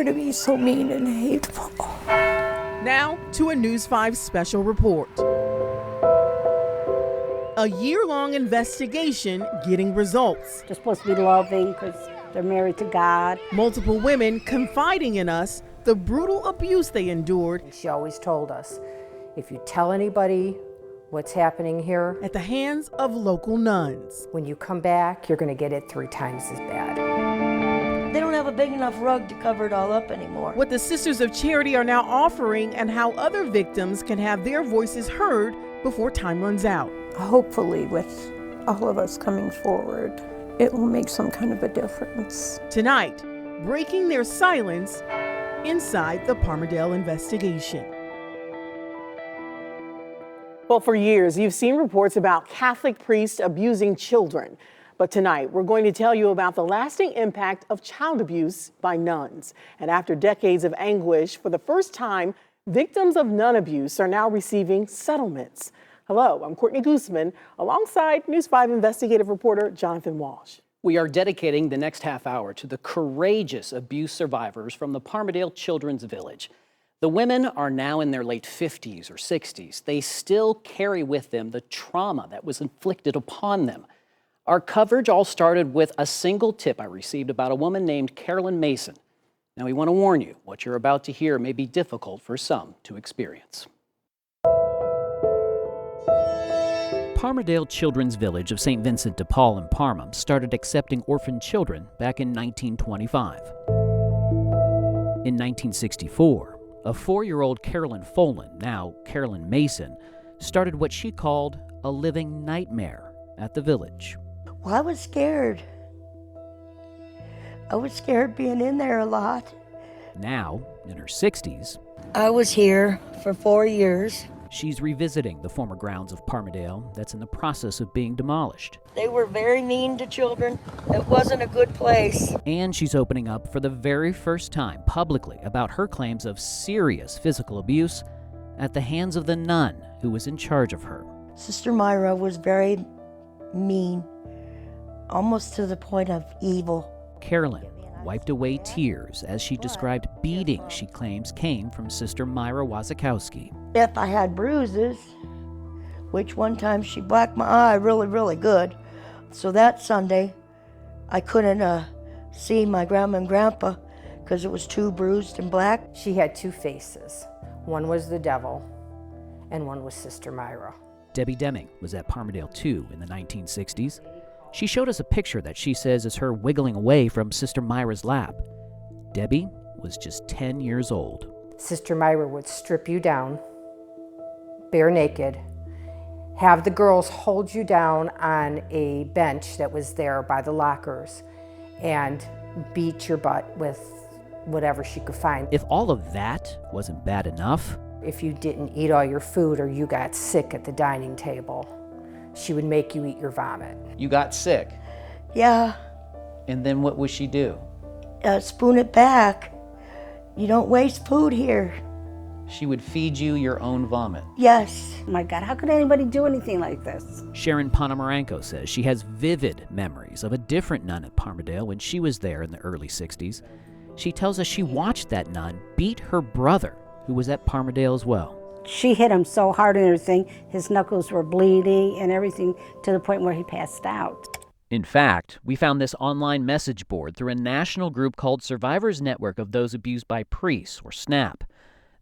her to be so mean and hateful. Now to a News 5 special report. A year-long investigation getting results. They're supposed to be loving because they're married to God. Multiple women confiding in us the brutal abuse they endured. She always told us, if you tell anybody what's happening here at the hands of local nuns, when you come back, you're going to get it 3 times as bad. They don't have a big enough rug to cover it all up anymore. What the Sisters of Charity are now offering and how other victims can have their voices heard before time runs out. Hopefully, with all of us coming forward, it will make some kind of a difference. Tonight, breaking their silence inside the Parmadale investigation. Well, for years, you've seen reports about Catholic priests abusing children. But tonight, we're going to tell you about the lasting impact of child abuse by nuns. And after decades of anguish, for the first time, victims of nun abuse are now receiving settlements. Hello, I'm Courtney Guzman, alongside News 5 investigative reporter Jonathan Walsh. We are dedicating the next half hour to the courageous abuse survivors from the Parmadale Children's Village. The women are now in their late 50s or 60s. They still carry with them the trauma that was inflicted upon them. Our coverage all started with a single tip I received about a woman named Carolyn Mason. Now, we want to warn you, what you're about to hear may be difficult for some to experience. Parmadale Children's Village of St. Vincent de Paul in Parma started accepting orphan children back in 1925. In 1964, a 4-year-old Carolyn Folan, now Carolyn Mason, started what she called a living nightmare at the village. Well, I was scared. I was scared being in there a lot. Now, in her 60s, I was here for 4 years. She's revisiting the former grounds of Parmadale that's in the process of being demolished. They were very mean to children. It wasn't a good place. And she's opening up for the very first time publicly about her claims of serious physical abuse at the hands of the nun who was in charge of her. Sister Myra was very mean, almost to the point of evil. Carolyn wiped away tears as she described beatings she claims came from Sister Myra Wazakowski. If I had bruises, which one time she blacked my eye really, really good, so that Sunday I couldn't see my grandma and grandpa because it was too bruised and black. She had 2 faces. One was the devil, and one was Sister Myra. Debbie Deming was at Parmadale too in the 1960s. She showed us a picture that she says is her wiggling away from Sister Myra's lap. Debbie was just 10 years old. Sister Myra would strip you down, bare naked, have the girls hold you down on a bench that was there by the lockers, and beat your butt with whatever she could find. If all of that wasn't bad enough, if you didn't eat all your food or you got sick at the dining table, she would make you eat your vomit. you got sick. Yeah, And then what would she do? spoon it back. You don't waste food here. She would feed you your own vomit. Yes. My God, how could anybody do anything like this? Sharon Ponomarenko says she has vivid memories of a different nun at Parmadale when she was there in the early 60s. She tells us she watched that nun beat her brother, who was at Parmadale as well. She hit him so hard and everything, his knuckles were bleeding and everything to the point where he passed out. In fact, we found this online message board through a national group called Survivors Network of Those Abused by Priests, or SNAP.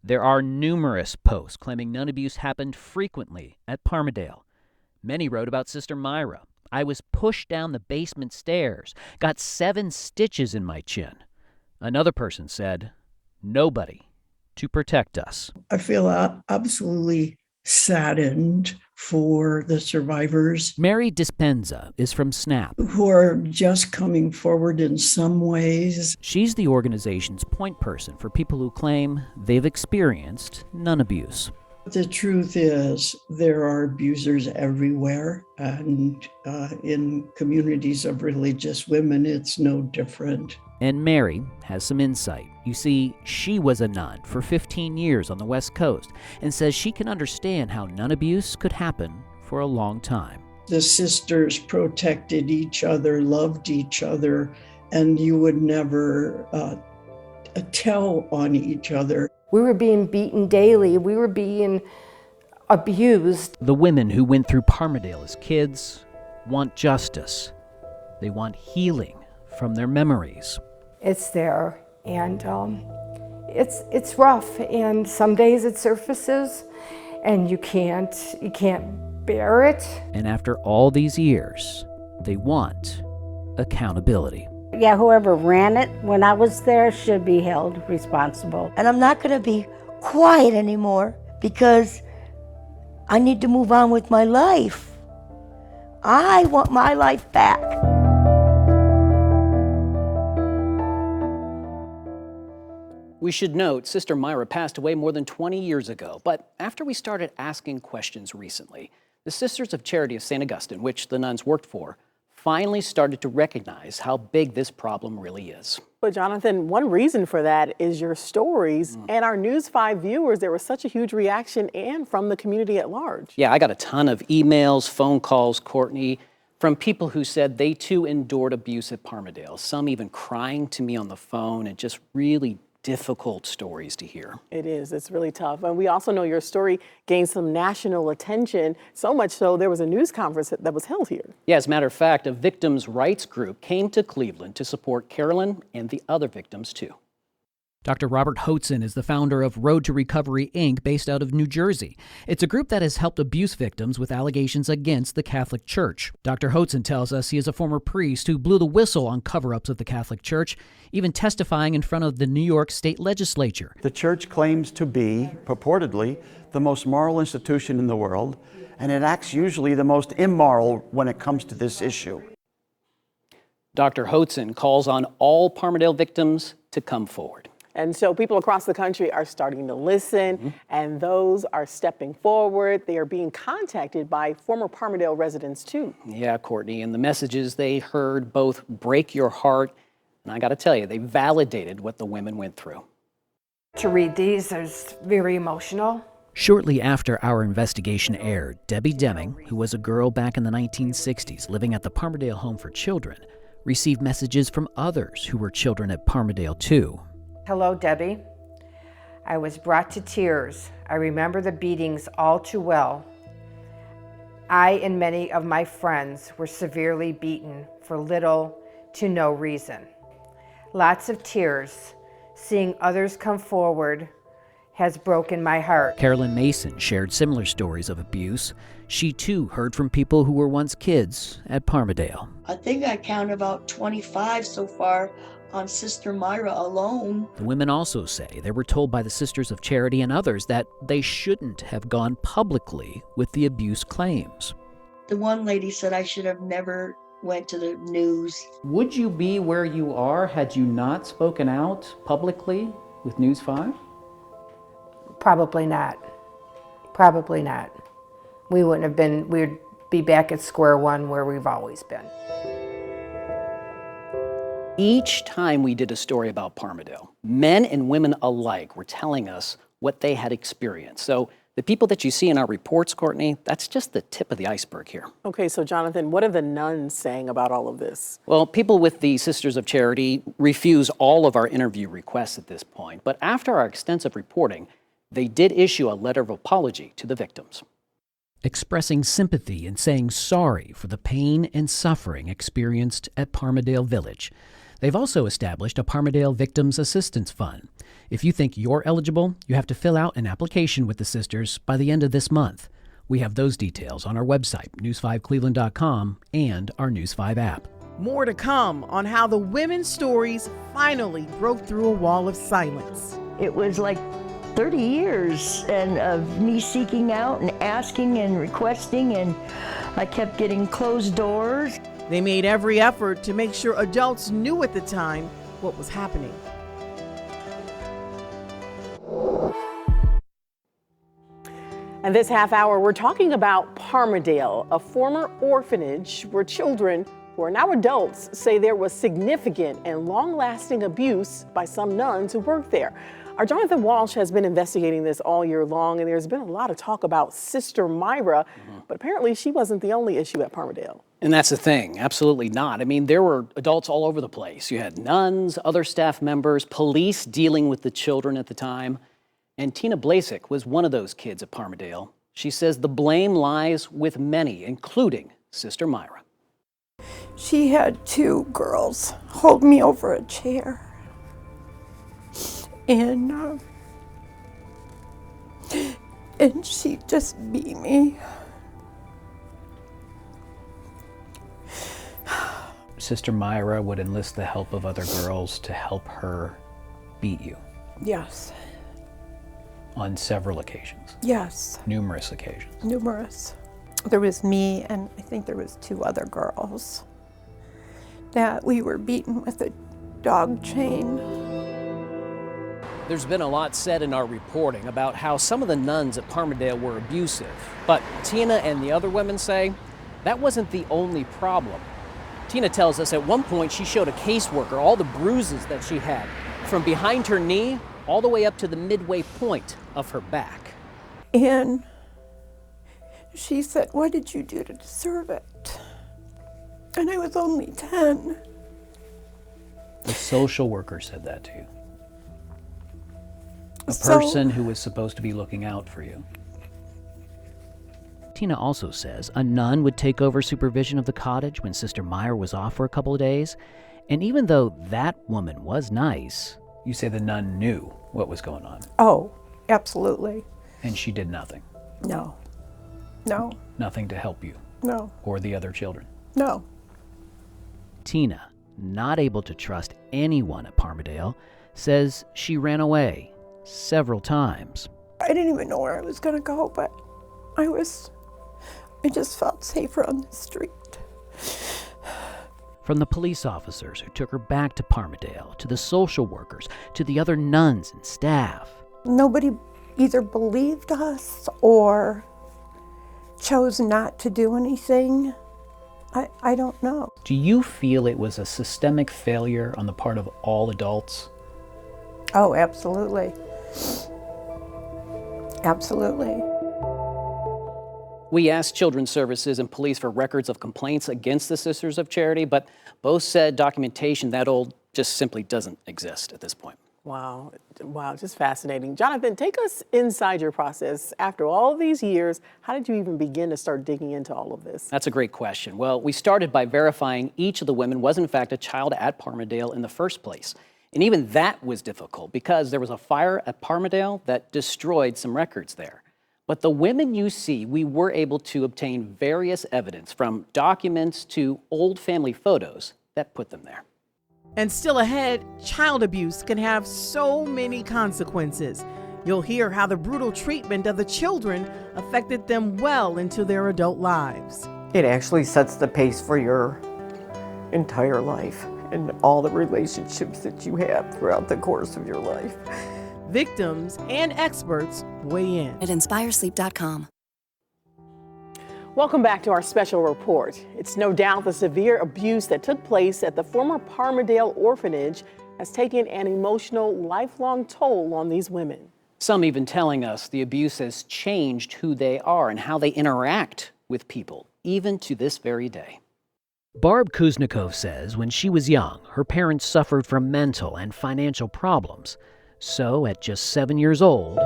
There are numerous posts claiming nun abuse happened frequently at Parmadale. Many wrote about Sister Myra. I was pushed down the basement stairs, got 7 stitches in my chin. Another person said, nobody to protect us. I feel absolutely saddened for the survivors. Mary Dispenza is from SNAP, Who are just coming forward in some ways. She's the organization's point person for people who claim they've experienced nun abuse. The truth is, there are abusers everywhere, and in communities of religious women, it's no different. And Mary has some insight. You see, she was a nun for 15 years on the West Coast and says she can understand how nun abuse could happen for a long time. The sisters protected each other, loved each other, and you would never tell on each other. We were being beaten daily. We were being abused. The women who went through Parmadale as kids want justice. They want healing from their memories. It's there, and it's rough. And some days it surfaces, and you can't bear it. And after all these years, they want accountability. Yeah, whoever ran it when I was there should be held responsible. And I'm not going to be quiet anymore because I need to move on with my life. I want my life back. We should note, Sister Myra passed away more than 20 years ago, but after we started asking questions recently, the Sisters of Charity of St. Augustine, which the nuns worked for, finally started to recognize how big this problem really is. But Jonathan, one reason for that is your stories and our News 5 viewers. There was such a huge reaction and from the community at large. Yeah, I got a ton of emails, phone calls, Courtney, from people who said they too endured abuse at Parmadale, some even crying to me on the phone, and just really difficult stories to hear. It is. It's really tough. And we also know your story gained some national attention, so much so there was a news conference that was held here. Yeah, as a matter of fact, a victims' rights group came to Cleveland to support Carolyn and the other victims too. Dr. Robert Hotzen is the founder of Road to Recovery, Inc., based out of New Jersey. It's a group that has helped abuse victims with allegations against the Catholic Church. Dr. Hotzen tells us he is a former priest who blew the whistle on cover-ups of the Catholic Church, even testifying in front of the New York State Legislature. The church claims to be, purportedly, the most moral institution in the world, and it acts usually the most immoral when it comes to this issue. Dr. Hotzen calls on all Parmadale victims to come forward. And so people across the country are starting to listen, and those are stepping forward. They are being contacted by former Parmadale residents too. Yeah, Courtney, and the messages they heard both break your heart, and I gotta tell you, they validated what the women went through. To read these is very emotional. Shortly after our investigation aired, Debbie Deming, who was a girl back in the 1960s living at the Parmadale Home for Children, received messages from others who were children at Parmadale too. Hello, Debbie. I was brought to tears. I remember the beatings all too well. I and many of my friends were severely beaten for little to no reason. Lots of tears. Seeing others come forward has broken my heart. Carolyn Mason shared similar stories of abuse. She too heard from people who were once kids at Parmadale. I think I count about 25 so far on Sister Myra alone. The women also say they were told by the Sisters of Charity and others that they shouldn't have gone publicly with the abuse claims. The one lady said I should have never went to the news. Would you be where you are had you not spoken out publicly with News 5? Probably not. Probably not. We wouldn't have been, we'd be back at square one where we've always been. Each time we did a story about Parmadale, men and women alike were telling us what they had experienced. So the people that you see in our reports, Courtney, that's just the tip of the iceberg here. Okay, so Jonathan, what are the nuns saying about all of this? Well, people with the Sisters of Charity refuse all of our interview requests at this point. But after our extensive reporting, they did issue a letter of apology to the victims, expressing sympathy and saying sorry for the pain and suffering experienced at Parmadale Village. They've also established a Parmadale Victims Assistance Fund. If you think you're eligible, you have to fill out an application with the sisters by the end of this month. We have those details on our website, news5cleveland.com, and our News 5 app. More to come on how the women's stories finally broke through a wall of silence. It was like 30 years and of me seeking out and asking and requesting, and I kept getting closed doors. They made every effort to make sure adults knew at the time what was happening. And this half hour, we're talking about Parmadale, a former orphanage where children who are now adults say there was significant and long-lasting abuse by some nuns who worked there. Our Jonathan Walsh has been investigating this all year long, and there's been a lot of talk about Sister Myra, but apparently she wasn't the only issue at Parmadale. And that's the thing, absolutely not. I mean, there were adults all over the place. You had nuns, other staff members, police dealing with the children at the time. And Tina Blasek was one of those kids at Parmadale. She says the blame lies with many, including Sister Myra. She had two girls hold me over a chair. And she just beat me. Sister Myra would enlist the help of other girls to help her beat you Yes, on several occasions, yes, numerous occasions. numerous. There was me and I think there was two other girls that we were beaten with a dog chain. There's been a lot said in our reporting about how some of the nuns at Parmadale were abusive, but Tina and the other women say that wasn't the only problem. Tina tells us at one point she showed a caseworker all the bruises that she had from behind her knee all the way up to the midway point of her back. And she said, "What did you do to deserve it?" And I was only 10. The social worker said that to you. A So- person who was supposed to be looking out for you. Tina also says a nun would take over supervision of the cottage when Sister Myra was off for a couple of days. And even though that woman was nice, You say the nun knew what was going on, Oh, absolutely. and she did nothing. No, no, Nothing to help you no, or the other children. no. Tina, not able to trust anyone at Parmadale, says she ran away several times. I didn't even know where I was going to go, but I just felt safer on the street. From the police officers who took her back to Parmadale, to the social workers, to the other nuns and staff. Nobody either believed us or chose not to do anything. I don't know. Do you feel it was a systemic failure on the part of all adults? Oh, absolutely. Absolutely. We asked Children's Services and police for records of complaints against the Sisters of Charity, but both said documentation that old just simply doesn't exist at this point. Wow, just fascinating. Jonathan, take us inside your process. After all these years, how did you even begin to start digging into all of this? That's a great question. Well, we started by verifying each of the women was in fact a child at Parmadale in the first place. And even that was difficult because there was a fire at Parmadale that destroyed some records there. But the women you see, we were able to obtain various evidence from documents to old family photos that put them there. And still ahead, child abuse can have so many consequences. You'll hear how the brutal treatment of the children affected them well into their adult lives. It actually sets the pace for your entire life and all the relationships that you have throughout the course of your life. Victims and experts weigh in. At inspiresleep.com. Welcome back to our special report. It's no doubt the severe abuse that took place at the former Parmadale orphanage has taken an emotional, lifelong toll on these women. Some even telling us the abuse has changed who they are and how they interact with people, even to this very day. Barb Kuznikov says when she was young, her parents suffered from mental and financial problems. So at just 7 years old,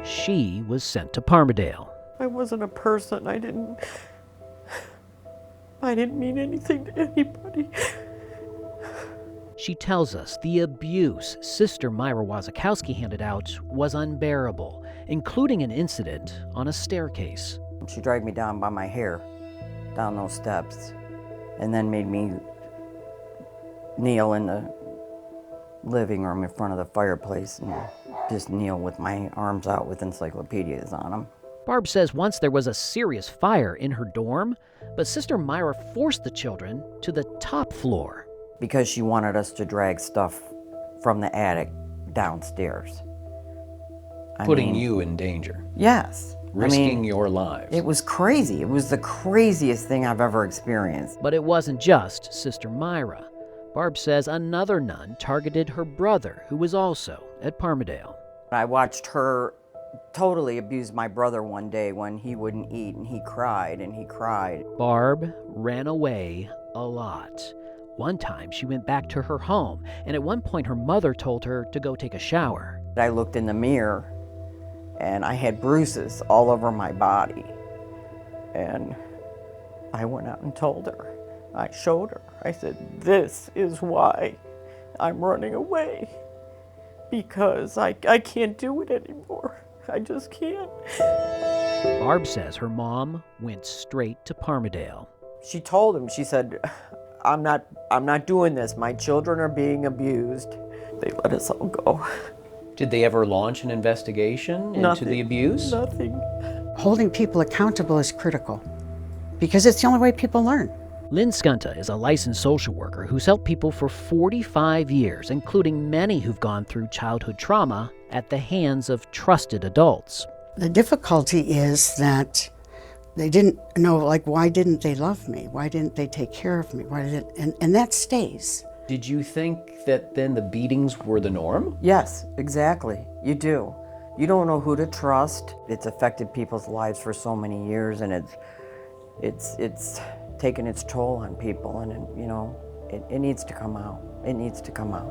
she was sent to Parmadale. I wasn't a person. I didn't mean anything to anybody. She tells us the abuse Sister Myra Wazakowski handed out was unbearable, including an incident on a staircase. She dragged me down by my hair, down those steps, and then made me kneel in the living room in front of the fireplace and just kneel with my arms out with encyclopedias on them. Barb says once there was a serious fire in her dorm, but Sister Myra forced the children to the top floor. Because she wanted us to drag stuff from the attic downstairs. Putting you in danger. Yes. Risking your lives. It was crazy. It was the craziest thing I've ever experienced. But it wasn't just Sister Myra. Barb says another nun targeted her brother, who was also at Parmadale. I watched her totally abuse my brother one day when he wouldn't eat, and he cried and he cried. Barb ran away a lot. One time she went back to her home, and at one point her mother told her to go take a shower. I looked in the mirror and I had bruises all over my body. And I went out and told her. I showed her. I said, this is why I'm running away. Because I can't do it anymore. I just can't. Barb says her mom went straight to Parmadale. She told him, she said, I'm not doing this. My children are being abused. They let us all go. Did they ever launch an investigation into the abuse? Nothing. Holding people accountable is critical because it's the only way people learn. Lynn Skunta is a licensed social worker who's helped people for 45 years, including many who've gone through childhood trauma at the hands of trusted adults. The difficulty is that they didn't know, like, why didn't they love me? Why didn't they take care of me? And that stays. Did you think that then the beatings were the norm? Yes, exactly. You do. You don't know who to trust. It's affected people's lives for so many years, and it's taken its toll on people, and you know, it needs to come out. It needs to come out.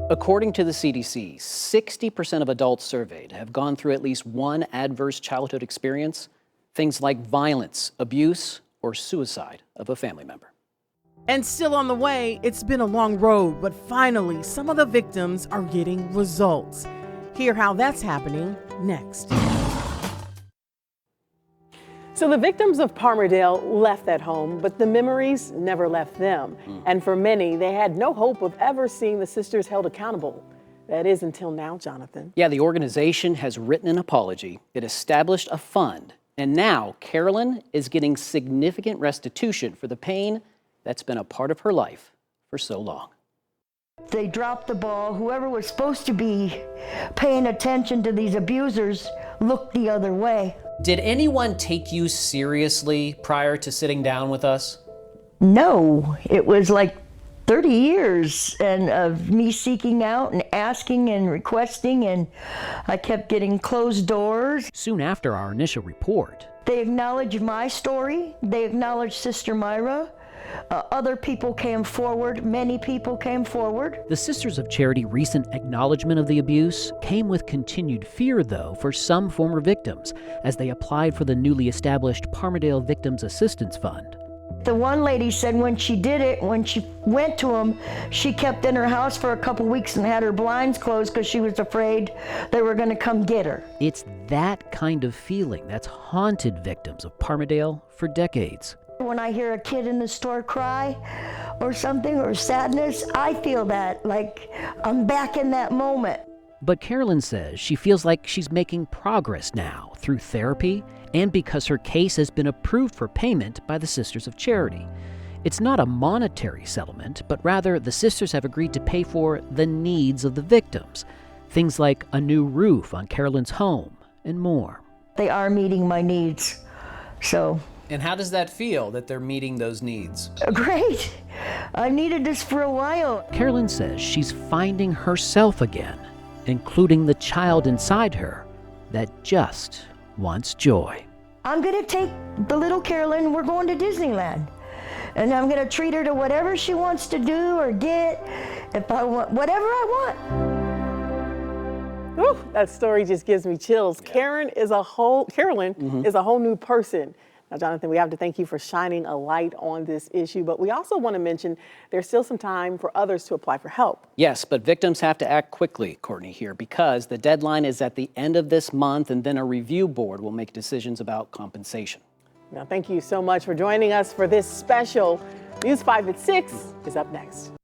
According to the CDC, 60% of adults surveyed have gone through at least one adverse childhood experience, things like violence, abuse, or suicide of a family member. And still on the way, it's been a long road, but finally, some of the victims are getting results. Hear how that's happening next. So the victims of Parmerdale left that home, but the memories never left them. And for many, they had no hope of ever seeing the sisters held accountable. That is until now, Jonathan. Yeah, the organization has written an apology. It established a fund. And now Carolyn is getting significant restitution for the pain that's been a part of her life for so long. They dropped the ball. Whoever was supposed to be paying attention to these abusers looked the other way. Did anyone take you seriously prior to sitting down with us? No, it was like 30 years and of me seeking out and asking and requesting, and I kept getting closed doors. Soon after our initial report, they acknowledged my story. They acknowledged Sister Myra. Other people came forward. Many people came forward. The Sisters of Charity recent acknowledgement of the abuse came with continued fear, though, for some former victims as they applied for the newly established Parmadale Victims Assistance Fund. The one lady said when she did it, when she went to them, she kept in her house for a couple weeks and had her blinds closed because she was afraid they were going to come get her. It's that kind of feeling that's haunted victims of Parmadale for decades. When I hear a kid in the store cry or something, or sadness, I feel that, like I'm back in that moment. But Carolyn says she feels like she's making progress now through therapy and because her case has been approved for payment by the Sisters of Charity. It's not a monetary settlement, but rather the sisters have agreed to pay for the needs of the victims, things like a new roof on Carolyn's home and more. They are meeting my needs, so. And how does that feel that they're meeting those needs? Great. I needed this for a while. Carolyn says she's finding herself again, including the child inside her that just wants joy. I'm going to take the little Carolyn, we're going to Disneyland. And I'm going to treat her to whatever she wants to do or get, if I want, whatever I want. Whew, that story just gives me chills. Yeah. Carolyn is a whole new person. Now, Jonathan, we have to thank you for shining a light on this issue, but we also want to mention there's still some time for others to apply for help. Yes, but victims have to act quickly, Courtney, here, because the deadline is at the end of this month, and then a review board will make decisions about compensation. Now, thank you so much for joining us for this special. News 5 at 6 is up next.